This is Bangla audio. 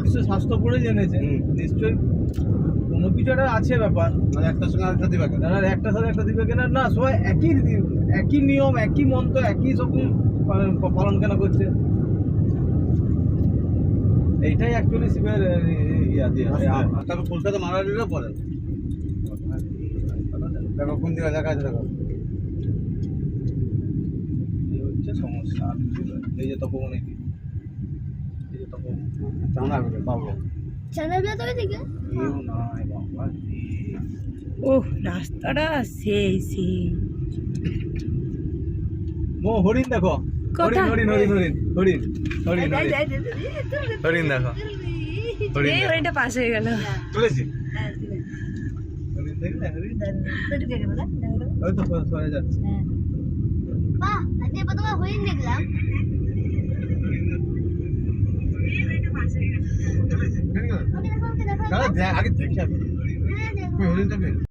বিশ্ব স্বাস্থ্য পড়ে জেনেছে নিশ্চয়ই কোনো কিছু একটা আছে ব্যাপার। মানে একটার সঙ্গে আরেকটা দিবে কেন? না একটার সাথে একটা দিবে কেনা না, সবাই একই নিয়ম একই মন্ত্র একই সব পালন কেন করছে? এইটাই অ্যাকচুয়ালি শিবের ইয়া দিয়ে। তারপর কলকাতা মারা দিলে পরে দেখো কোন দিকে দেখা আছে দেখো। এই হচ্ছে সমস্যা। আর কিছু নয়। এই যে তপবনে কি, এই যে তপবন চাঁদা হবে পাবো চাঁদাবিয়া তো এদিকে কেউ নাই বাবা। ওহ রাস্তাটা সেই সেই ও হরিণ দেখো, হরিণ কোথায়? হরিণ হরিণ হরিণ হরিণ হরিণ যাই, হরিণ যাই, যাই, যাই, যাই। হরিণ দেখো, হরিণ এই দেখো। হরিণটা পাস হয়ে গেল। তুলেছি হরিণ দেখলে, হরিণ ওই তো সরে যাচ্ছে। বাহ আজকে প্রথমে হরিণ দেখলাম। দাদা আগে দেখে আসো। হ্যাঁ দেখো হরিণটাকে